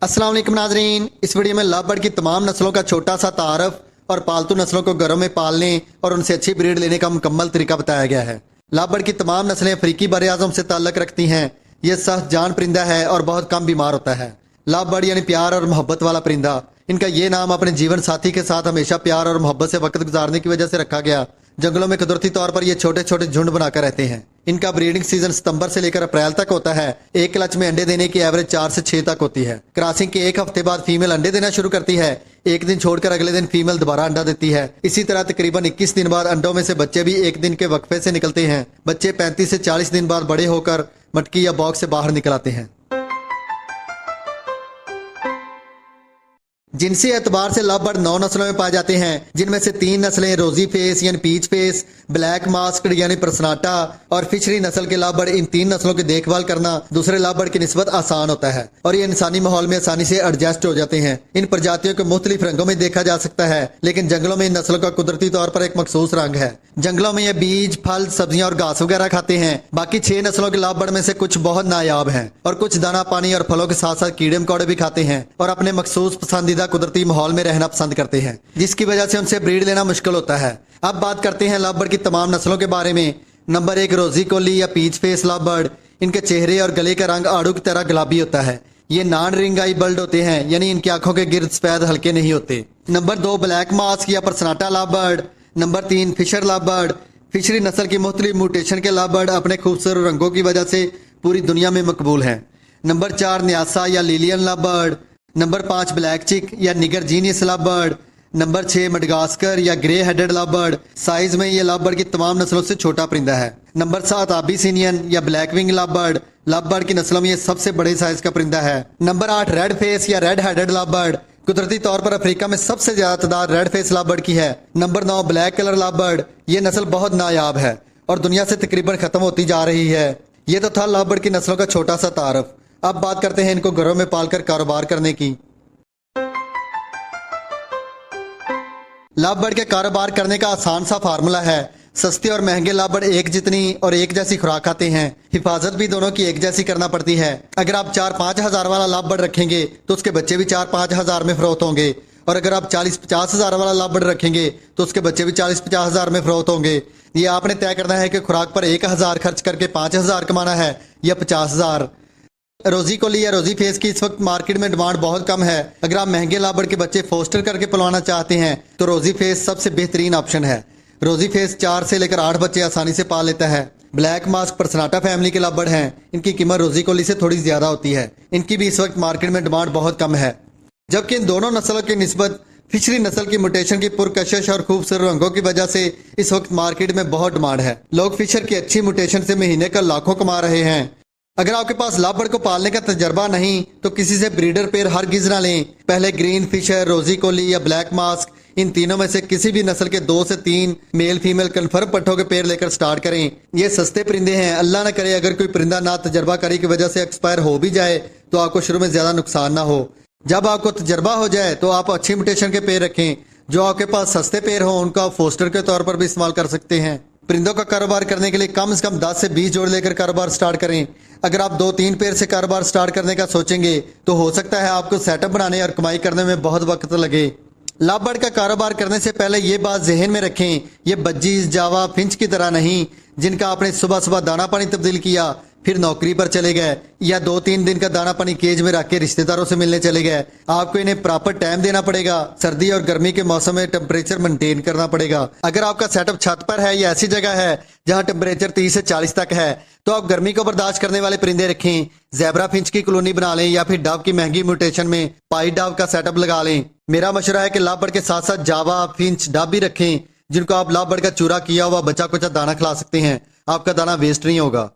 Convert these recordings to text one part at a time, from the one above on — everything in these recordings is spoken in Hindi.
अस्सलाम वालेकुम नाजरीन। इस वीडियो में लव बर्ड की तमाम नस्लों का छोटा सा तारफ और पालतू नस्लों को घरों में पालने और उनसे अच्छी ब्रीड लेने का मुकम्मल तरीका बताया गया है। लव बर्ड की तमाम नस्लें अफ्रीकी बरआज़म से ताल्लुक़ रखती हैं। यह सख्त जान परिंदा है और बहुत कम बीमार होता है। लव बर्ड यानी प्यार और मोहब्बत वाला परिंदा। इनका ये नाम अपने जीवन साथी के साथ हमेशा प्यार और मोहब्बत से वक्त गुजारने की वजह से रखा गया। जंगलों में कुदरती तौर पर ये छोटे छोटे झुंड बनाकर रहते हैं। इनका ब्रीडिंग सीजन सितंबर से लेकर अप्रैल तक होता है। एक क्लच में अंडे देने की एवरेज 4 से 6 तक होती है। क्रॉसिंग के एक हफ्ते बाद फीमेल अंडे देना शुरू करती है। एक दिन छोड़कर अगले दिन फीमेल दोबारा अंडा देती है। इसी तरह तकरीबन 21 दिन बाद अंडों में से बच्चे भी एक दिन के वक्फे से निकलते हैं। बच्चे 35 से 40 दिन बाद बड़े होकर मटकी या बॉक्स से बाहर निकल आते हैं। जिनसी एतबार से लव बर्ड 9 नस्लों में पाए जाते हैं, जिनमें से 3 नस्लें रोजी फेस यानी पीच फेस, ब्लैक मास्क्ड यानी प्रसनाटा और फिशरी नस्ल के लव बर्ड। इन 3 नस्लों की देखभाल करना दूसरे लव बर्ड की निस्बत आसान होता है और ये इंसानी माहौल में आसानी से एडजस्ट हो जाते हैं। इन प्रजातियों को मुख्तलिफ रंगों में देखा जा सकता है, लेकिन जंगलों में इन नस्लों का कुदरती तौर पर एक मखसूस रंग है। जंगलों में ये बीज, फल, सब्जियां और घास वगैरह खाते हैं। बाकी 6 नस्लों के लव बर्ड में से कुछ बहुत नायाब हैं और कुछ दाना पानी और फलों के साथ साथ कीड़े मकोड़े भी खाते हैं और अपने मखसूस पसंदीदा कुदरती माहौल में रहना पसंद करते हैं, जिसकी वजह से उनसे ब्रीड लेना मुश्किल होता है। अब बात करते हैं लव बर्ड की तमाम नस्लों के बारे में। नंबर 1 रोजी कोली या पीच फेस लव बर्ड। इनके चेहरे और गले का रंग आड़ू की तरह गुलाबी होता है। ये नॉन रिंग आई बर्ड होते हैं, यानी इनकी आंखों के गिर्द सफेद हल्के नहीं होते। नंबर 2 ब्लैक मास्क या personata love bird. Number 3 Fischer love bird. फिशरी नस्ल की मुख्तलिफ म्यूटेशन के लव बर्ड अपने खूबसूरत रंगों की वजह से पूरी दुनिया में मकबूल हैं। नंबर 4 न्यासा या Lilian love bird. Number 5 black cheek या निगर जीनियस लव बर्ड। नंबर 6 मडगास्कर या grey headed love bird. Size में ये लव बर्ड की तमाम नस्लों से छोटा परिंदा है। नंबर 7 आबिसिनियन या black wing love bird. Love bird की नस्लों में ये सबसे बड़े साइज का परिंदा है। नंबर 8 रेड फेस या रेड हेडेड लव बर्ड। कुदरती तौर पर अफ्रीका में सबसे ज्यादा तादाद रेड फेस लव बर्ड की है। Number 9 black colour love bird. ये नस्ल बहुत नायाब है और दुनिया से तकरीबन खत्म होती जा रही है। ये तो था लव बर्ड की नस्लों का छोटा सा तारफ। अब बात करते हैं इनको घरों में पालकर कारोबार करने की। लव बर्ड के कारोबार करने का आसान सा फार्मूला है। सस्ते और महंगे लव बर्ड एक जितनी और एक जैसी खुराक खाते हैं। हिफाजत भी दोनों की एक जैसी करना पड़ती है। अगर आप 4-5 हजार वाला लव बर्ड रखेंगे तो उसके बच्चे भी 4-5 हजार में फरोख्त होंगे, और अगर आप 40-50 हजार वाला लव बर्ड रखेंगे तो उसके बच्चे भी 40-50 हजार में फरोख्त होंगे। ये आपने तय करना है कि खुराक पर 1,000 खर्च करके 5,000 कमाना है या 50,000। रोजी कोली या रोजी फेस की इस वक्त मार्केट में डिमांड बहुत कम है। अगर आप महंगे लव बर्ड के बच्चे फोस्टर करके पलवाना चाहते हैं तो रोजी फेस सबसे बेहतरीन ऑप्शन है। रोजी फेस 4 से लेकर 8 बच्चे आसानी से पाल लेता है। ब्लैक मास्क परसनाटा फैमिली के लव बर्ड हैं। इनकी कीमत रोजी कोली से थोड़ी ज्यादा होती है। इनकी भी इस वक्त मार्केट में डिमांड बहुत कम है, जबकि इन दोनों नस्लों की निस्बत फिशरी नस्ल की म्यूटेशन की पुरकशिश और खूबसूरत रंगों की वजह से इस वक्त मार्केट में बहुत डिमांड है। लोग फिशर की अच्छी म्यूटेशन से महीने का लाखों कमा रहे हैं। अगर आपके पास लव बर्ड को पालने का तजर्बा नहीं तो किसी से ब्रीडर पेयर हरगिज ना लें। पहले ग्रीन फिशर, रोजी कोली या ब्लैक मास्क, इन तीनों में से किसी भी नस्ल के 2 से 3 मेल फीमेल कन्फर्म पट्ठों के पेयर लेकर स्टार्ट करें। ये सस्ते परिंदे हैं। अल्लाह न करे अगर कोई परिंदा ना तजर्बा करी की वजह से एक्सपायर हो भी जाए तो आपको शुरू में ज्यादा नुकसान ना हो। जब आपको तजर्बा हो जाए तो आप अच्छी म्यूटेशन के पेयर रखें। जो आपके पास सस्ते पेयर हो उनका आप फोस्टर के तौर पर भी इस्तेमाल कर सकते हैं। परिंदों का कारोबार करने के लिए कम से कम 10 से 20 जोड़ लेकर कारोबार स्टार्ट करें। अगर आप 2-3 पेयर से कारोबार स्टार्ट करने का सोचेंगे तो हो सकता है आपको सेटअप बनाने और कमाई करने में बहुत वक्त लगे। लव बर्ड का कारोबार करने से पहले ये बात जहन में रखें, ये बज्जीज, जावा, फिंच की तरह नहीं जिनका आपने सुबह सुबह दाना पानी तब्दील किया फिर नौकरी पर चले गए, या 2-3 दिन का दाना पानी केज में रख के रिश्तेदारों से मिलने चले गए। आपको इन्हें प्रॉपर टाइम देना पड़ेगा। सर्दी और गर्मी के मौसम में टेम्परेचर मेंटेन करना पड़ेगा। अगर आपका सेटअप छत पर है या ऐसी जगह है जहां टेम्परेचर 30 से 40 तक है तो आप गर्मी को बर्दाश्त करने वाले परिंदे रखें। ज़ेब्रा फिंच की कॉलोनी बना लें या फिर डव की महंगी म्यूटेशन में पाई डव का सेटअप लगा लें। मेरा मशवरा है कि लव बर्ड के साथ साथ जावा, फिंच, डव भी रखें जिनको आप लव बर्ड का चूरा किया हुआ बचा कुचा दाना खिला सकते हैं। आपका दाना वेस्ट नहीं होगा।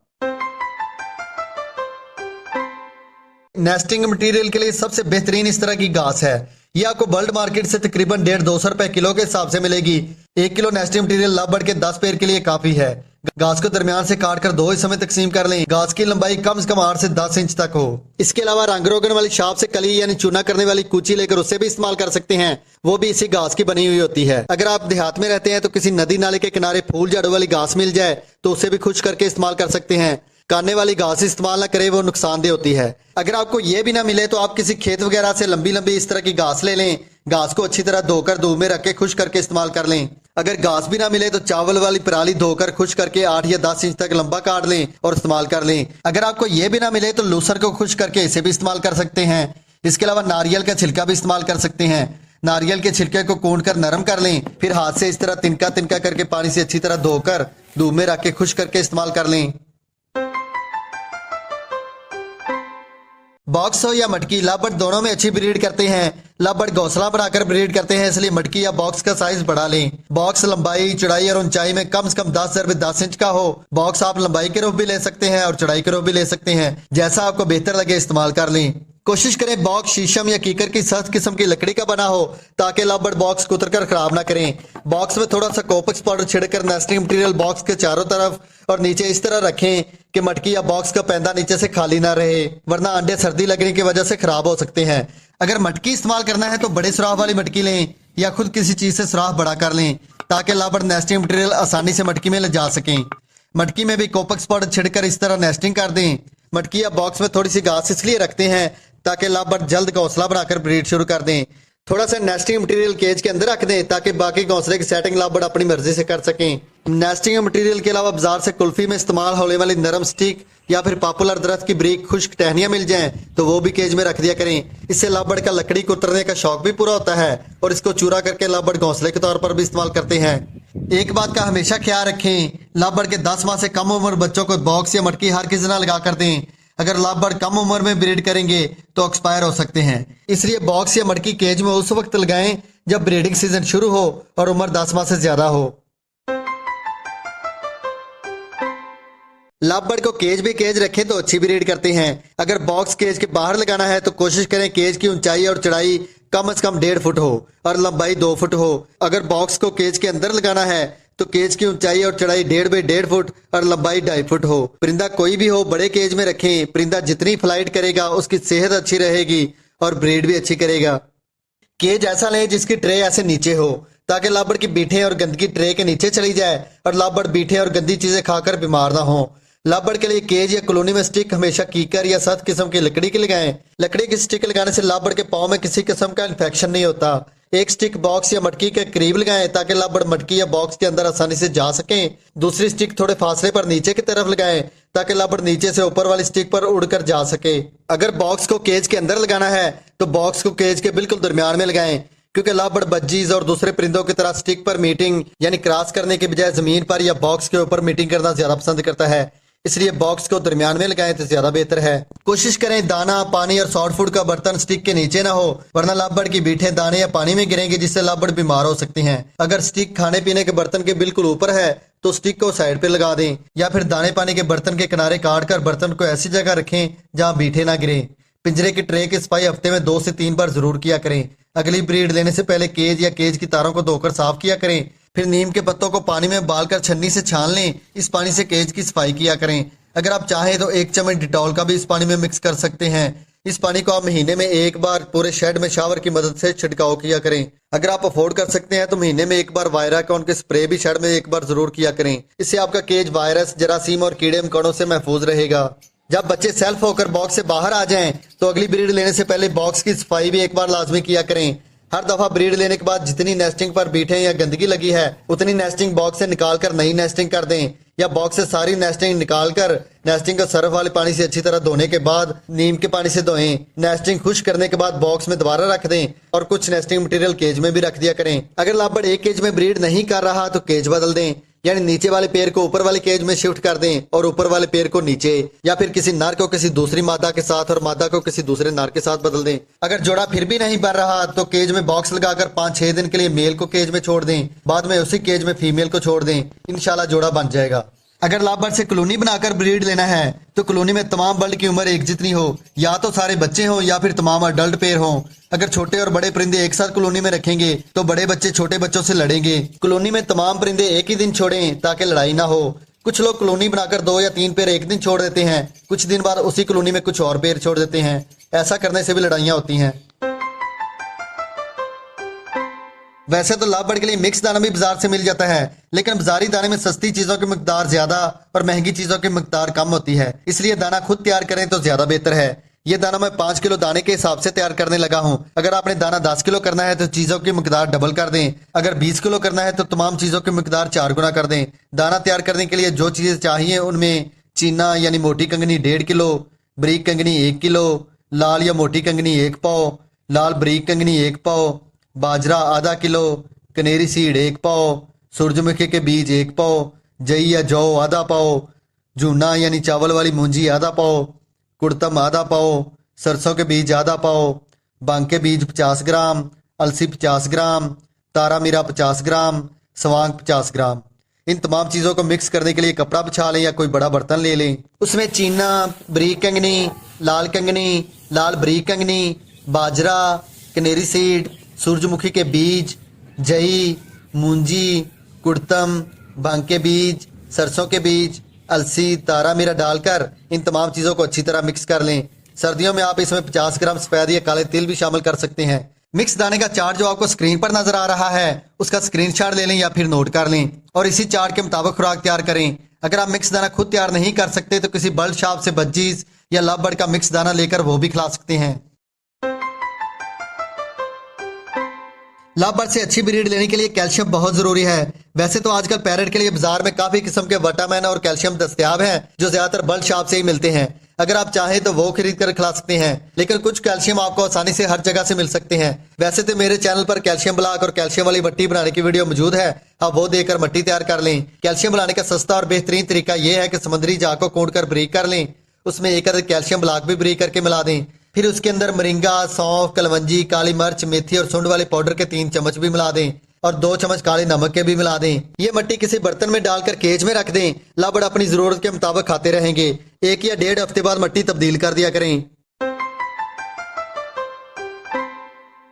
नेस्टिंग मटेरियल के लिए सबसे बेहतरीन इस तरह की घास है। ये आपको वर्ल्ड मार्केट से तकरीबन 150-200 रुपए किलो के हिसाब से मिलेगी। 1 kilo nesting material love bird के 10 पेयर के लिए काफी है। घास को दरमियान से काट कर 2 हिस्सों में तकसीम कर लें। घास की लंबाई कम से कम 8 से 10 इंच तक हो। इसके अलावा रंग रोगन वाली शाप से कली यानी चूना करने वाली कूची लेकर उससे भी इस्तेमाल कर सकते हैं। वो भी इसी घास की बनी हुई होती है। अगर आप देहात में रहते हैं तो किसी नदी नाले के किनारे फूल झाड़ू वाली घास मिल जाए तो उसे भी खुश करके इस्तेमाल कर सकते हैं। काटने वाली घास इस्तेमाल ना करें, वो नुकसानदेह होती है। अगर आपको ये भी ना मिले तो आप किसी खेत वगैरह से लंबी लंबी इस तरह की घास ले लें। घास को अच्छी तरह धोकर धूप में रख के खुश करके इस्तेमाल कर लें। अगर घास भी ना मिले तो चावल वाली पराली धोकर खुश करके 8 या 10 इंच तक लंबा काट लें और इस्तेमाल कर लें। अगर आपको ये भी ना मिले तो लूसर को खुश करके इसे भी इस्तेमाल कर सकते हैं। इसके अलावा नारियल का छिलका भी इस्तेमाल कर सकते हैं। नारियल के छिलके को कूट कर नरम कर लें, फिर हाथ से इस तरह तिनका तिनका करके पानी से अच्छी तरह धोकर धूप में रख के खुश करके इस्तेमाल कर लें। बॉक्स हो या मटकी, लाभबर्ड दोनों में अच्छी ब्रीड करते हैं। लाभबर्ड घोंसला बनाकर ब्रीड करते हैं, इसलिए मटकी या बॉक्स का साइज बढ़ा लें। बॉक्स लंबाई, चौड़ाई और ऊंचाई में कम से कम 10 इंच का हो। बॉक्स आप लंबाई के रूप भी ले सकते हैं और चौड़ाई के रूप भी ले सकते हैं, जैसा आपको बेहतर लगे इस्तेमाल कर लें। कोशिश करें बॉक्स शीशम या कीकर की सख्त किस्म की लकड़ी का बना हो, ताकि लाभबर्ड बॉक्स को उतरकर खराब ना करें। बॉक्स में थोड़ा सा कोपक्स पाउडर छिड़कर नेस्टिंग मटेरियल बॉक्स के चारों तरफ और नीचे इस तरह रखें कि मटकी या बॉक्स का पैंदा नीचे से खाली ना रहे, वरना अंडे सर्दी लगने की वजह से खराब हो सकते हैं। अगर मटकी इस्तेमाल करना है तो बड़े सुराख वाली मटकी लें या खुद किसी चीज से सुराख बड़ा कर लें, ताकि लाभबर्ड नेस्टिंग मटेरियल आसानी से मटकी में ले जा सकें। मटकी में भी कोपक्स पाउडर छिड़कर इस तरह नेस्टिंग कर दें। मटकी या बॉक्स में थोड़ी सी घास इसलिए रखते हैं ताकि लाभबर्ड जल्द घोंसला बनाकर ब्रीड शुरू कर दें। थोड़ा सा नेस्टिंग मटेरियल केज के अंदर रख दें, ताकि बाकी घोंसले की सेटिंग लाभबर्ड अपनी मर्जी से कर सकें। नेस्टिंग मटेरियल के अलावा बाजार से कुल्फी में इस्तेमाल होने वाली नरम स्टिक या फिर पॉपुलर दरख्त की ब्रीक खुश्क टहनियां मिल जाएं तो वो भी केज में रख दिया करें। इससे लाभबर्ड का लकड़ी को उतरने का शौक भी पूरा होता है और इसको चूरा करके लाभबर्ड घोंसले के तौर पर भी इस्तेमाल करते हैं। एक बात का हमेशा ख्याल रखें, लाभबर्ड के 10 माह से कम उम्र बच्चों को बॉक्स या मटकी हर किसी ना लगा कर दें। अगर लाभबर्ड कम उम्र में ब्रीड करेंगे तो एक्सपायर हो सकते हैं, इसलिए बॉक्स या मटकी केज में उस वक्त लगाएं जब ब्रीडिंग सीजन शुरू हो और उम्र 10 माह से ज्यादा हो। लाभबर्ड को केज भी केज रखें तो अच्छी ब्रीड करते हैं। अगर बॉक्स केज के बाहर लगाना है तो कोशिश करें केज की ऊंचाई और चौड़ाई कम से कम 1.5 फुट हो और लंबाई 2 फुट हो। अगर बॉक्स को केज के अंदर लगाना है तो केज की ऊंचाई और चौड़ाई 1.5 बाई 1.5 फुट और लंबाई 2.5 फुट हो। परिंदा कोई भी हो बड़े केज में रखें। परिंदा जितनी फ्लाइट करेगा उसकी सेहत अच्छी रहेगी और ब्रीड भी अच्छी करेगा। केज ऐसा लें जिसकी ट्रे ऐसे नीचे हो, ताकि लाभबर्ड की बीठें और गंदगी ट्रे के नीचे चली जाए और लाभबर्ड बीठें और गंदी चीजें खाकर बीमार ना हो। लाभबर्ड के लिए केज या कॉलोनी में स्टिक हमेशा कीकर या सख्त किस्म की लकड़ी की लगाएं। लकड़ी की स्टिक लगाने से लाभबर्ड के पाँव में किसी किस्म का इन्फेक्शन नहीं होता। एक स्टिक बॉक्स या मटकी के करीब लगाएं ताकि लाभबर्ड मटकी या बॉक्स के अंदर आसानी से जा सकें। दूसरी स्टिक थोड़े फासले पर नीचे की तरफ लगाएं ताकि लाभबर्ड नीचे से ऊपर वाली स्टिक पर उड़कर जा सके। अगर बॉक्स को केज के अंदर लगाना है तो बॉक्स को केज के बिल्कुल दरमियान में लगाएं, क्योंकि लाभबर्ड बज्जीज और दूसरे परिंदों की तरह स्टिक पर मीटिंग यानी क्रॉस करने के बजाय जमीन पर या बॉक्स के ऊपर मीटिंग करना ज्यादा पसंद करता है, इसलिए बॉक्स को दरमियान में लगाएं तो ज्यादा बेहतर है। कोशिश करें दाना, पानी और सॉफ्ट फूड का बर्तन स्टिक के नीचे ना हो, वरना लाभबर्ड की बीठें दाने या पानी में गिरेंगे जिससे लाभबर्ड बीमार हो सकते हैं। अगर स्टिक खाने पीने के बर्तन के बिल्कुल ऊपर है तो स्टिक को साइड पे लगा दें, या फिर दाने पानी के बर्तन के किनारे काट कर बर्तन को ऐसी जगह रखें जहाँ बीठे ना गिरे। पिंजरे की ट्रे की सफाई हफ्ते में 2 से 3 बार जरूर किया करें। अगली ब्रीड लेने से पहले केज या केज की तारों को धोकर साफ किया करें। फिर नीम के पत्तों को पानी में उबालकर छन्नी से छान लें। इस पानी से केज की सफाई किया करें। अगर आप चाहें तो 1 चम्मच डिटॉल का भी इस पानी में मिक्स कर सकते हैं। इस पानी को आप महीने में 1 बार पूरे शेड में शावर की मदद से छिड़काव किया करें। अगर आप अफोर्ड कर सकते हैं तो महीने में 1 बार वायरा कॉन के स्प्रे भी शेड में 1 बार जरूर किया करें। इससे आपका केज वायरस, जरासीम और कीड़े मकोड़ों से महफूज रहेगा। जब बच्चे सेल्फ होकर बॉक्स से बाहर आ जाएं तो अगली ब्रीड लेने से पहले बॉक्स की सफाई भी 1 बार लाजमी किया करें। हर दफा ब्रीड लेने के बाद जितनी नेस्टिंग पर बीठें या गंदगी लगी है उतनी नेस्टिंग बॉक्स से निकालकर नई नेस्टिंग कर दें, या बॉक्स से सारी नेस्टिंग निकालकर नेस्टिंग को सर्फ वाले पानी से अच्छी तरह धोने के बाद नीम के पानी से धोएं। नेस्टिंग खुश्क करने के बाद बॉक्स में दोबारा रख दें और कुछ नेस्टिंग मटेरियल केज में भी रख दिया करें। अगर लाभबर्ड एक केज में ब्रीड नहीं कर रहा तो केज बदल दें, यानी नीचे वाले पेड़ को ऊपर वाले केज में शिफ्ट कर दें और ऊपर वाले पेड़ को नीचे, या फिर किसी नर को किसी दूसरी मादा के साथ और मादा को किसी दूसरे नर के साथ बदल दें। अगर जोड़ा फिर भी नहीं बढ़ रहा तो केज में बॉक्स लगाकर 5-6 दिन के लिए मेल को केज में छोड़ दें, बाद में उसी केज में फीमेल को छोड़ दें। इंशाल्लाह जोड़ा बन जाएगा। अगर लाभबर्ड से कॉलोनी बनाकर ब्रीड लेना है तो कॉलोनी में तमाम बर्ड की उम्र एक जितनी हो, या तो सारे बच्चे हों या फिर तमाम अडल्ट पेयर हों। अगर छोटे और बड़े परिंदे एक साथ कॉलोनी में रखेंगे तो बड़े बच्चे छोटे बच्चों से लड़ेंगे। कॉलोनी में तमाम परिंदे एक ही दिन छोड़ें ताकि लड़ाई ना हो। कुछ लोग कॉलोनी बनाकर 2 या 3 पेयर एक दिन छोड़ देते हैं, कुछ दिन बाद उसी कॉलोनी में कुछ और पेयर छोड़ देते हैं। ऐसा करने से भी लड़ाइयाँ होती हैं। वैसे तो लाभ बढ़ के लिए मिक्स दाना भी बाजार से मिल जाता है, लेकिन बाजारी दाने में सस्ती चीजों की मिकदार ज्यादा और महंगी चीजों की मिकदार कम होती है, इसलिए दाना खुद तैयार करें तो ज्यादा बेहतर है। ये दाना मैं 5 किलो दाने के हिसाब से तैयार करने लगा हूँ। अगर आपने दाना 10 किलो करना है तो चीजों की मिकदार डबल कर दें। अगर 20 किलो करना है तो तमाम चीजों की मिकदार 4 गुना कर दें। दाना तैयार करने के लिए जो चीजें चाहिए उनमें चीना यानी मोटी कंगनी 1.5 किलो, बारीक कंगनी 1 किलो, लाल या मोटी कंगनी 1 पाव, लाल बारीक कंगनी 1 पाव, बाजरा आधा किलो, कनेरी सीड 1 पाव, सूरजमुखी के बीज 1 पाव, जई या जौ आधा पाव, जूना यानी चावल वाली मूंजी आधा पाव, कुड़तम आधा पाव, सरसों के बीज आधा पाव, बांग के बीज 50 ग्राम, अलसी 50 ग्राम, तारा मीरा 50 ग्राम, सवांग 50 ग्राम। इन तमाम चीजों को मिक्स करने के लिए कपड़ा बिछा लें या कोई बड़ा बर्तन ले लें। उसमें चीना, बारीक कंगनी, लाल कंगनी, लाल बारीक कंगनी, बाजरा, कनेरी सीड, सूरजमुखी के बीज, जई, मूंजी, कुड़तम, भांग के बीज, सरसों के बीज, अलसी, तारा मीरा डालकर इन तमाम चीजों को अच्छी तरह मिक्स कर लें। सर्दियों में आप इसमें 50 ग्राम सफेद या काले तिल भी शामिल कर सकते हैं। मिक्स दाने का चार्ट जो आपको स्क्रीन पर नजर आ रहा है उसका स्क्रीनशॉट ले लें या फिर नोट कर लें और इसी चार्ट के मुताबिक खुराक तैयार करें। अगर आप मिक्स दाना खुद तैयार नहीं कर सकते तो किसी बल्ड शॉप से बज्जीज या लव बर्ड का मिक्स दाना लेकर वो भी खिला सकते हैं। लव बर्ड से अच्छी ब्रीड लेने के लिए कैल्शियम बहुत जरूरी है। वैसे तो आजकल पैरेट के लिए बाजार में काफी किस्म के विटामिन और कैल्शियम दस्तयाब हैं जो ज्यादातर बल्ड शॉप से ही मिलते हैं। अगर आप चाहें तो वो खरीद कर खिला सकते हैं, लेकिन कुछ कैल्शियम आपको आसानी से हर जगह से मिल सकते हैं। वैसे तो मेरे चैनल पर कैल्शियम ब्लॉक और कैल्शियम वाली मट्टी बनाने की वीडियो मौजूद है, आप वो देकर मट्टी तैयार कर लें। कैल्शियम बनाने का सस्ता और बेहतरीन तरीका यह है कि समुद्री झाग को कूट कर बारीक कर लें, उसमें एक अदद कैल्शियम ब्लॉक भी बारीक करके मिला दें, फिर उसके अंदर मोरिंगा, सौंफ, कलवंजी, काली मिर्च, मेथी और सुंड वाले पाउडर के 3 चम्मच भी मिला दें और 2 चम्मच काले नमक के भी मिला दें। ये मट्टी किसी बर्तन में डालकर केज में रख दें। लव बर्ड अपनी जरूरत के मुताबिक खाते रहेंगे। 1 या 1.5 हफ्ते बाद मट्टी तब्दील कर दिया करें।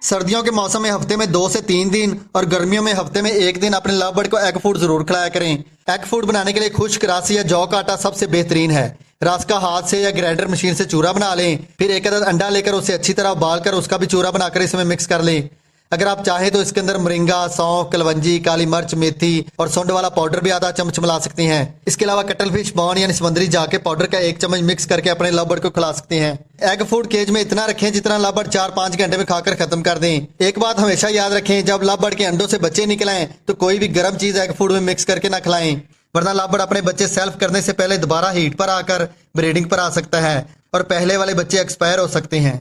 सर्दियों के मौसम में हफ्ते में 2 से 3 दिन और गर्मियों में हफ्ते में 1 दिन अपने लव बर्ड को एग फूड जरूर खिलाया करें। एग फूड बनाने के लिए खुश्क रास या जौ का आटा सबसे बेहतरीन है। रास का हाथ से या ग्राइंडर मशीन से चूरा बना लें, फिर एक अदद अंडा लेकर उसे अच्छी तरह उबाल कर उसका भी चूरा बनाकर इसमें मिक्स कर लें। अगर आप चाहें तो इसके अंदर मोरिंगा, सौंफ, कलवंजी, काली मिर्च, मेथी और सुंड वाला पाउडर भी आधा चम्मच मिला सकते हैं। इसके अलावा कटल फिश बॉन यानी समुद्री झाग के पाउडर का 1 चम्मच मिक्स करके अपने लव बर्ड को खिला सकते हैं। एग फूड केज में इतना रखें जितना लव बर्ड 4-5 घंटे में खाकर खत्म कर दें। एक बात हमेशा याद रखें, जब लव बर्ड के अंडों से बच्चे निकलें तो कोई भी गर्म चीज एग फूड में मिक्स करके ना खिलाएं, वरना लव बर्ड अपने बच्चे सेल्फ करने से पहले दोबारा हीट पर आकर ब्रीडिंग पर आ सकता है और पहले वाले बच्चे एक्सपायर हो सकते हैं।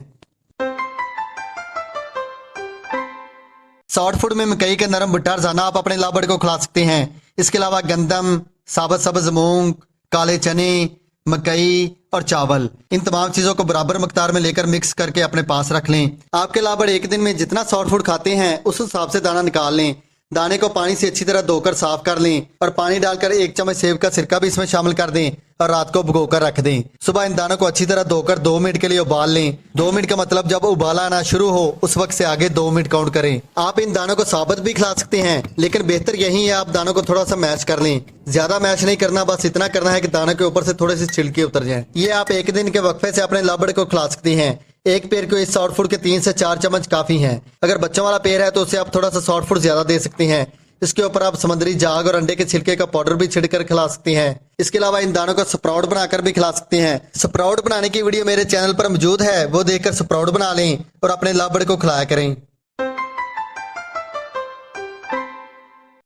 सॉफ्ट फूड में मकई के नरम भुट्टा रजाना आप अपने लव बर्ड को खिला सकते हैं। इसके अलावा गंदम, साबुत सब्ज मूंग, काले चने, मकई और चावल, इन तमाम चीजों को बराबर मकदार में लेकर मिक्स करके अपने पास रख लें। आपके लव बर्ड एक दिन में जितना सॉफ्ट फूड खाते हैं उस हिसाब से दाना निकाल लें। दाने को पानी से अच्छी तरह धोकर साफ कर लें और पानी डालकर 1 चम्मच सेब का सिरका भी इसमें शामिल कर दें और रात को भिगोकर रख दें। सुबह इन दानों को अच्छी तरह धोकर 2 मिनट के लिए उबाल लें। 2 मिनट का मतलब जब उबाला आना शुरू हो उस वक्त से आगे 2 मिनट काउंट करें। आप इन दानों को साबुत भी खिला सकते हैं, लेकिन बेहतर यही है आप दानों को थोड़ा सा मैश कर लें। ज्यादा मैश नहीं करना, बस इतना करना है कि दानों के ऊपर से थोड़े से छिलके उतर जाएं। ये आप 1 दिन के वक्फे से अपने लव बर्ड को खिला सकते हैं। एक पेड़ को इस सॉफ्ट फूड के 3 से 4 चम्मच काफी हैं। अगर बच्चों वाला पेड़ है तो उसे आप थोड़ा सा सॉफ्ट फूड ज्यादा दे सकते हैं। इसके ऊपर आप समुद्री झाग और अंडे के छिलके का पाउडर भी छिड़कर खिला सकते हैं। इसके अलावा इन दानों को स्प्राउट बनाकर भी खिला सकते हैं। स्प्राउट बनाने की वीडियो मेरे चैनल पर मौजूद है, वो देखकर स्प्राउट बना लें और अपने लव बर्ड को खिलाया करें।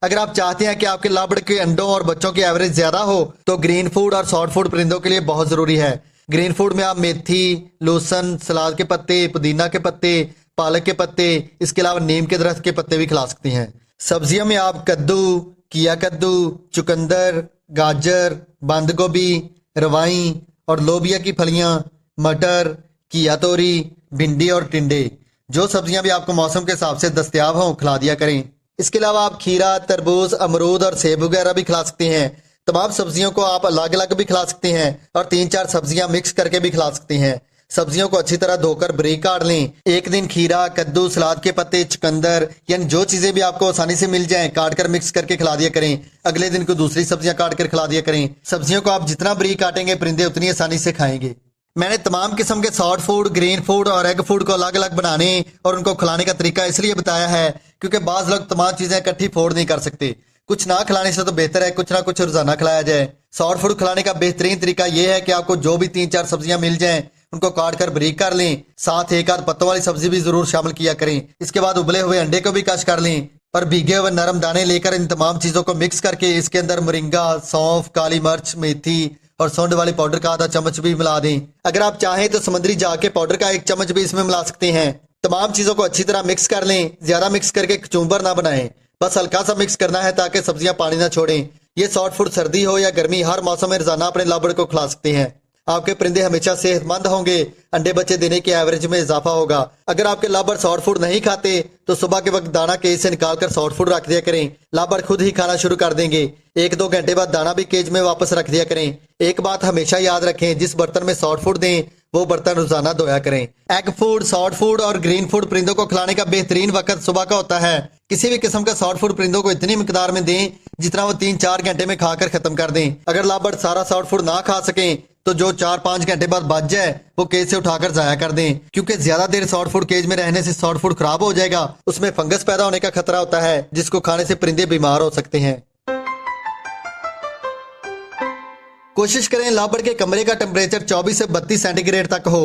अगर आप चाहते हैं कि आपके लव बर्ड के अंडों और बच्चों की एवरेज ज्यादा हो तो ग्रीन फूड और सॉफ्ट फूड परिंदों के लिए बहुत जरूरी है। ग्रीन फूड में आप मेथी, लहसुन, सलाद के पत्ते, पुदीना के पत्ते, पालक के पत्ते, इसके अलावा नीम के दरख्त के पत्ते भी खिला सकते हैं। सब्जियों में आप कद्दू, किया कद्दू, चुकंदर, गाजर, बंद गोभी, रवाई और लोबिया की फलियां, मटर, किया तोरी, भिंडी और टिंडे, जो सब्जियां भी आपको मौसम के हिसाब से दस्तयाब हों खिला दिया करें। इसके अलावा आप खीरा, तरबूज, अमरूद और सेब वगैरह भी खिला सकते हैं। तमाम सब्जियों को आप अलग अलग भी खिला सकते हैं और 3-4 सब्जियां मिक्स करके भी खिला सकते हैं। सब्जियों को अच्छी तरह धोकर बारीक काट लें। एक दिन खीरा, कद्दू, सलाद के पत्ते, चुकंदर यानी जो चीजें भी आपको आसानी से मिल जाएं काट कर मिक्स करके खिला दिया करें। अगले दिन को दूसरी सब्जियां काट कर खिला दिया करें। सब्जियों को आप जितना बारीक काटेंगे परिंदे उतनी आसानी से खाएंगे। मैंने तमाम किस्म के सॉफ्ट फूड, ग्रीन फूड और एग फूड को अलग अलग बनाने और उनको खिलाने का तरीका इसलिए बताया है क्योंकि बाज लोग तमाम चीजें इकट्ठी फोड़ नहीं कर सकते। कुछ ना खिलाने से तो बेहतर है कुछ ना कुछ रोजाना खिलाया जाए। सॉफ्ट फूड खिलाने का बेहतरीन तरीका यह है कि आपको जो भी 3-4 सब्जियां मिल जाएं उनको काट कर बारीक कर लें, साथ एक आध पत्तों वाली सब्जी भी जरूर शामिल किया करें। इसके बाद उबले हुए अंडे को भी कश कर लें और भीगे हुए नरम दाने लेकर इन तमाम चीजों को मिक्स करके इसके अंदर मोरिंगा, सौंफ, काली मिर्च, मेथी और सौंड वाली पाउडर का आधा चम्मच भी मिला दें। अगर आप चाहें तो समुद्री जाग के पाउडर का 1 चम्मच भी इसमें मिला सकते हैं। तमाम चीजों को अच्छी तरह मिक्स कर लें, ज्यादा मिक्स करके कचूम्बर ना बनाएं, बस हल्का सा मिक्स करना है ताकि सब्जियां पानी ना छोड़ें। ये सॉफ्ट फूड सर्दी हो या गर्मी हर मौसम में रोजाना अपने लाबड़ को खिला सकते हैं। आपके परिंदे हमेशा सेहतमंद होंगे, अंडे बच्चे देने के एवरेज में इजाफा होगा। अगर आपके लाबड़ सॉफ्ट फूड नहीं खाते तो सुबह के वक्त दाना केज से निकालकर सॉफ्ट फूड रख दिया करें, लाबड़ खुद ही खाना शुरू कर देंगे। 1-2 घंटे बाद दाना भी केज में वापस रख दिया करें। एक बात हमेशा याद रखें, जिस बर्तन में सॉफ्ट फूड दें वो बर्तन रोजाना धोया करें। एग फूड, सॉफ्ट फूड और ग्रीन फूड परिंदों को खिलाने का बेहतरीन वक्त सुबह का होता है। किसी भी किस्म का सॉफ्ट फूड परिंदों को इतनी मिकदार में दें जितना वो 3-4 घंटे में खाकर खत्म कर दें। अगर लाबड़ सारा सॉफ्ट फूड ना खा सकें तो जो 4-5 घंटे बाद बच जाए वो केज से उठाकर जाया कर दें, क्योंकि ज्यादा देर सॉफ्ट फूड केज में रहने से सॉफ्ट फूड खराब हो जाएगा, उसमें फंगस पैदा होने का खतरा होता है जिसको खाने से परिंदे बीमार हो सकते हैं। कोशिश करें लाबड़ के कमरे का टेम्परेचर 24 से 32 सेंटीग्रेड तक हो।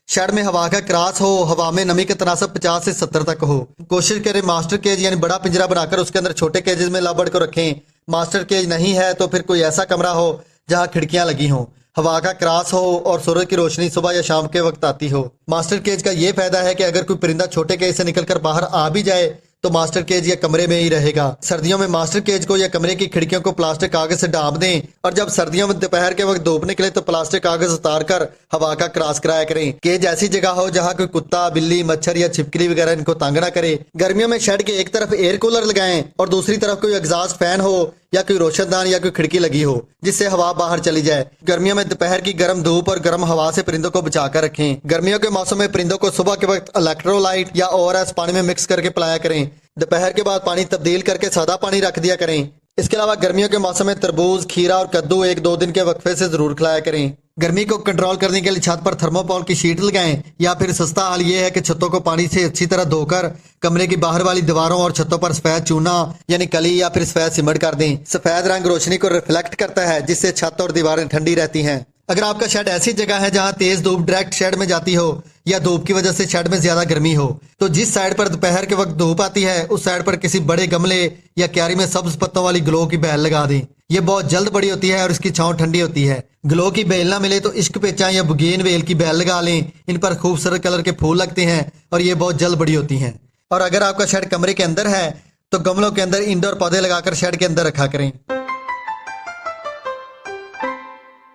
शेड में हवा का क्रॉस हो, हवा में नमी का तनासब 50 से 70 तक हो। कोशिश करें मास्टर केज यानी बड़ा पिंजरा बनाकर उसके अंदर छोटे केजेस में लाबड़ को रखें। मास्टर केज नहीं है तो फिर कोई ऐसा कमरा हो जहां खिड़कियां लगी हों, हवा का क्रॉस हो और सूरज की रोशनी सुबह या शाम के वक्त आती हो। मास्टर केज का ये फायदा है कि अगर कोई परिंदा छोटे केज से निकलकर बाहर आ भी जाए तो मास्टर केज या कमरे में ही रहेगा। सर्दियों में मास्टर केज को या कमरे की खिड़कियों को प्लास्टिक कागज से ढांप दें और जब सर्दियों में दोपहर के वक्त धूप निकले तो प्लास्टिक कागज उतार कर हवा का क्रॉस कराया करें। केज ऐसी जगह हो जहां कोई कुत्ता, बिल्ली, मच्छर या छिपकली वगैरह इनको तंग ना करे। गर्मियों में शेड के एक तरफ एयर कूलर लगाएं और दूसरी तरफ कोई एग्जॉस्ट फैन हो या कोई रोशनदान या कोई खिड़की लगी हो जिससे हवा बाहर चली जाए। गर्मियों में दोपहर की गर्म धूप और गर्म हवा से परिंदों को बचाकर रखें। गर्मियों के मौसम में परिंदों को सुबह के वक्त इलेक्ट्रोलाइट या ORS पानी में मिक्स करके पिलाया करें। दोपहर के बाद पानी तब्दील करके सादा पानी रख दिया करें। इसके अलावा गर्मियों के मौसम में तरबूज, खीरा और कद्दू 1-2 दिन के वक्फे से जरूर खिलाया करें। गर्मी को कंट्रोल करने के लिए छत पर थर्मोकोल की शीट लगाएं या फिर सस्ता हल ये है कि छतों को पानी से अच्छी तरह धोकर कमरे की बाहर वाली दीवारों और छतों पर सफेद चूना यानी कली या फिर सफेद सीमेंट कर दें। सफेद रंग रोशनी को रिफ्लेक्ट करता है जिससे छत और दीवारें ठंडी रहती हैं। अगर आपका शेड ऐसी जगह है जहां तेज धूप डायरेक्ट शेड में जाती हो या धूप की वजह से शेड में ज्यादा गर्मी हो तो जिस साइड पर दोपहर के वक्त धूप आती है उस साइड पर किसी बड़े गमले या क्यारी में सब्ज पत्तों वाली ग्लो की बेल लगा दें। ये बहुत जल्द बड़ी होती है और इसकी छांव ठंडी होती है। ग्लो की बेल ना मिले तो इश्क पेचा या बुगेन वेल की बेल लगा लें। इन पर खूबसूरत कलर के फूल लगते हैं और ये बहुत जल्द बड़ी होती हैं। और अगर आपका शेड कमरे के अंदर है तो गमलों के अंदर इंडोर पौधे लगाकर शेड के अंदर रखा करें।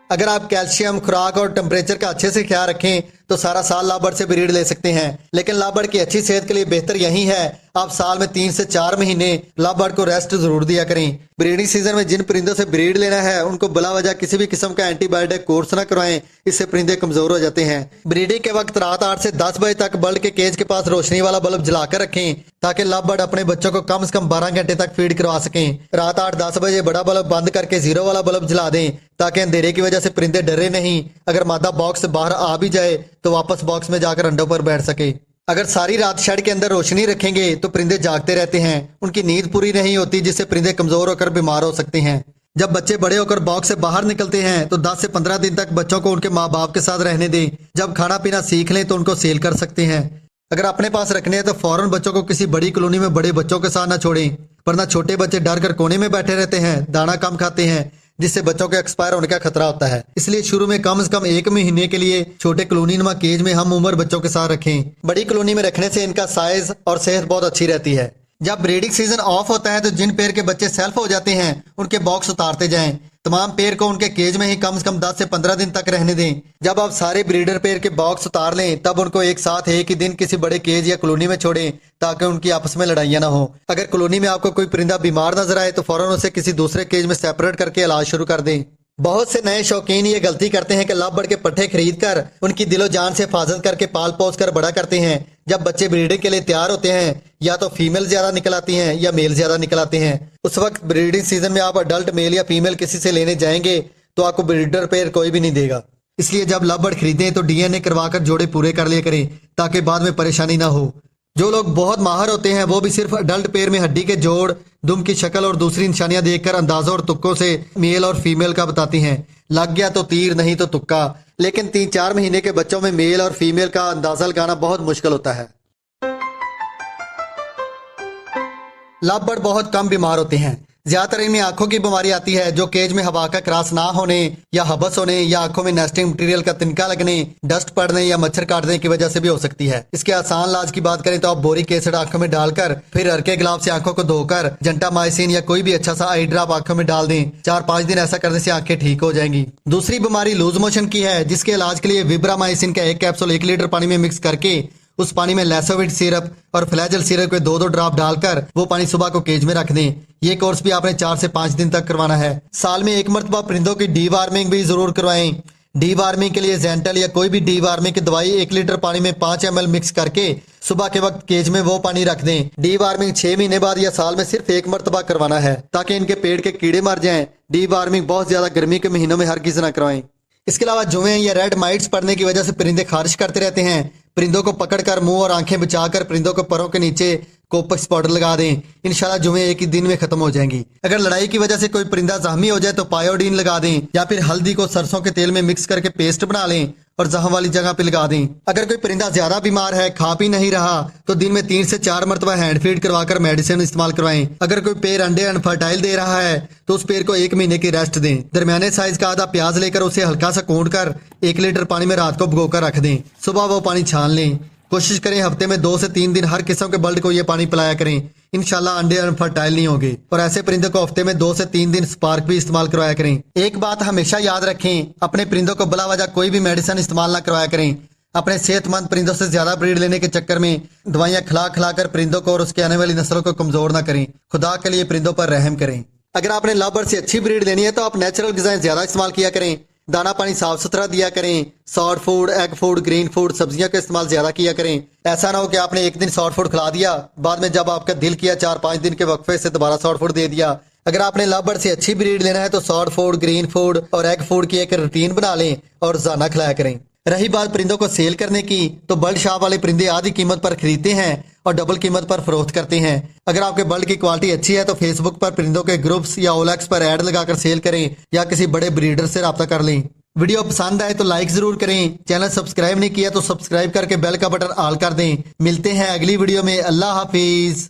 अगर आप कैल्शियम, खुराक और टेम्परेचर का अच्छे से ख्याल रखें तो सारा साल लाबड़ से ब्रीड ले सकते हैं। लेकिन लाबड़ की अच्छी सेहत के लिए बेहतर यही है आप साल में 3 से 4 महीने लाबड़ को रेस्ट जरूर दिया करें। ब्रीडिंग सीजन में जिन परिंदों से ब्रीड लेना है उनको बिला वजह किसी भी किस्म का एंटीबायोटिक कोर्स न करवाएं, इससे परिंदे कमजोर हो जाते हैं। ब्रीडिंग के वक्त रात 8 से 10 बजे तक बर्ड के केज के पास रोशनी वाला बल्ब जलाकर रखें ताकि लाबड़ अपने बच्चों को कम से कम 12 घंटे तक फीड करवा सकें। रात 8-10 बजे बड़ा बल्ब बंद करके 0 वाला बल्ब जला दें ताकि अंधेरे की वजह से परिंदे डरे नहीं। अगर मादा बॉक्स से बाहर आ भी जाए तो वापस बॉक्स में जाकर अंडों पर बैठ सके। अगर सारी रात शेड के अंदर रोशनी रखेंगे तो परिंदे जागते रहते हैं, उनकी नींद पूरी नहीं होती जिससे परिंदे कमजोर होकर बीमार हो सकते हैं। जब बच्चे बड़े होकर बॉक्स से बाहर निकलते हैं तो 10 से 15 दिन तक बच्चों को उनके माँ बाप के साथ रहने दें। जब खाना पीना सीख लें तो उनको सेल कर सकते हैं। अगर अपने पास रखने हैं तो फौरन बच्चों को किसी बड़ी कॉलोनी में बड़े बच्चों के साथ ना छोड़ें, वरना छोटे बच्चे डर कर कोने में बैठे रहते हैं, दाना कम खाते हैं जिससे बच्चों के एक्सपायर होने का खतरा होता है। इसलिए शुरू में कम से कम 1 महीने के लिए छोटे कॉलोनी नुमा केज में हम उम्र बच्चों के साथ रखें। बड़ी कॉलोनी में रखने से इनका साइज और सेहत बहुत अच्छी रहती है। जब ब्रीडिंग सीजन ऑफ होता है तो जिन पेड़ के बच्चे सेल्फ हो जाते हैं उनके बॉक्स उतारते जाएं। तमाम पेड़ को उनके केज में ही कम से कम 10 से 15 दिन तक रहने दें। जब आप सारे ब्रीडर पेड़ के बॉक्स उतार लें तब उनको एक साथ एक ही दिन किसी बड़े केज या कॉलोनी में छोड़ें ताकि उनकी आपस में लड़ाइयां ना हो। अगर कॉलोनी में आपको कोई परिंदा बीमार नजर आए तो फौरन उसे किसी दूसरे केज में सेपरेट करके इलाज शुरू कर दें। बहुत से नए शौकीन ये गलती करते हैं कि लाबड़ के पट्टे खरीद कर उनकी दिलो जान से हिफाजत करके पाल पोस कर बड़ा करते हैं। जब बच्चे ब्रीडिंग के लिए तैयार होते हैं या तो फीमेल ज्यादा निकल आती हैं या मेल ज्यादा निकल आते हैं। उस वक्त ब्रीडिंग सीजन में आप अडल्ट मेल या फीमेल किसी से लेने जाएंगे तो आपको ब्रीडर पेयर कोई भी नहीं देगा। इसलिए जब लाबड़ खरीदें तो DNA करवा कर जोड़े पूरे कर लिया करें ताकि बाद में परेशानी ना हो। जो लोग बहुत माहिर होते हैं वो भी सिर्फ अडल्ट पेयर में हड्डी के जोड़, दुम की शक्ल और दूसरी निशानियां देखकर अंदाजों और तुक्कों से मेल और फीमेल का बताती हैं। लग गया तो तीर, नहीं तो तुक्का। लेकिन 3-4 महीने के बच्चों में मेल और फीमेल का अंदाजा लगाना बहुत मुश्किल होता है। लव बर्ड बहुत कम बीमार होते हैं। ज्यादातर इनमें आंखों की बीमारी आती है जो केज में हवा का क्रॉस ना होने या हबस होने या आंखों में नेस्टिंग मटेरियल का तिनका लगने, डस्ट पड़ने या मच्छर काटने की वजह से भी हो सकती है। इसके आसान इलाज की बात करें तो आप बोरिक एसिड आंखों में डालकर फिर हल्के ग्लाब से आंखों को धोकर जेंटामाइसिन या कोई भी अच्छा सा आई ड्रॉप आंखों में डाल दें। 4-5 दिन ऐसा करने से आंखें ठीक हो जाएंगी। दूसरी बीमारी लूज मोशन की है, जिसके इलाज के लिए विब्रामाइसिन का 1 कैप्सूल 1 लीटर पानी में मिक्स करके उस पानी में लैसोविट सिरप और फ्लैजल सिरप के 2-2 ड्रॉप डालकर वो पानी सुबह को केज में रख दें। ये कोर्स भी आपने 4 से 5 दिन तक करवाना है। साल में 1 मरतबा परिंदों की डीवार्मिंग भी जरूर करवाएं। डीवार्मिंग के लिए जेंटल या कोई भी डीवार्मिंग की दवाई 1 लीटर पानी में 5 ml मिक्स करके सुबह के वक्त केज में वो पानी रख दें। डीवार्मिंग 6 महीने बाद या साल में सिर्फ 1 मरतबा करवाना है ताकि इनके पेट के कीड़े मर जाएं। डीवार्मिंग बहुत ज्यादा गर्मी के महीनों में हरगिज़ न करवाएं। इसके अलावा जुएं या रेड माइट्स पड़ने की वजह से परिंदे खारिश करते रहते हैं। परिंदों को पकड़कर मुंह और आंखें बचाकर परिंदों को परों के नीचे कोपक्स पाउडर लगा दें। इंशाल्लाह जुएं एक ही दिन में खत्म हो जाएंगी। अगर लड़ाई की वजह से कोई परिंदा जख्मी हो जाए तो पायोडीन लगा दें या फिर हल्दी को सरसों के तेल में मिक्स करके पेस्ट बना लें और जख्म वाली जगह पे लगा दें। अगर कोई परिंदा ज्यादा बीमार है, खा पी नहीं रहा, तो दिन में 3 से 4 मरतबा हैंड फीड करवाकर मेडिसिन इस्तेमाल करवाएं। अगर कोई पेड़ अंडे अनफर्टाइल दे रहा है तो उस पेड़ को 1 महीने की रेस्ट दें। दरमियाने साइज का आधा प्याज लेकर उसे हल्का सा कूट कर 1 लीटर पानी में रात को भिगोकर रख दें। सुबह वो पानी छान लें। कोशिश करें हफ्ते में 2 से 3 दिन हर किस्म के बर्ड को ये पानी पिलाया करें। इंशाल्लाह अंडे अनफर्टाइल नहीं होंगे। और ऐसे परिंदों को हफ्ते में 2 से 3 दिन स्पार्क भी इस्तेमाल करवाया करें। एक बात हमेशा याद रखें, अपने परिंदों को बिला वजह कोई भी मेडिसिन इस्तेमाल ना करवाया करें। अपने सेहतमंद परिंदों से ज्यादा ब्रीड लेने के चक्कर में दवाइयां खिला कर परिंदों को और उसके आने वाली नस्लों को कमजोर ना करें। खुदा के लिए परिंदों पर रहम करें। अगर आपने लव बर्ड से अच्छी ब्रीड लेनी है तो आप नेचुरल ग़िज़ाएं ज्यादा इस्तेमाल किया करें। दाना पानी साफ सुथरा दिया करें। Soft food, egg food, green food, सब्जियों का इस्तेमाल ज्यादा किया करें। ऐसा ना हो कि आपने एक दिन सॉफ्ट फूड खिला दिया, बाद में जब आपका दिल किया 4-5 दिन के वक्फे से दोबारा सॉफ्ट फूड दे दिया। अगर आपने लव बर्ड से अच्छी ब्रीड लेना है तो सॉफ्ट फूड, ग्रीन फूड और एग फूड की एक रूटीन बना लें और रोजाना खिलाया करें। रही बात परिंदों को सेल करने की, तो बर्ड शॉप वाले परिंदे आधी कीमत पर खरीदते हैं और डबल कीमत पर फरोख्त करते हैं। अगर आपके बर्ड की क्वालिटी अच्छी है तो फेसबुक पर परिंदों के ग्रुप्स या ओलेक्स पर ऐड लगाकर सेल करें या किसी बड़े ब्रीडर से राब्ता कर लें। वीडियो पसंद आए तो लाइक जरूर करें। चैनल सब्सक्राइब नहीं किया तो सब्सक्राइब करके बेल का बटन ऑल कर दें। मिलते हैं अगली वीडियो में। अल्लाह हाफिज।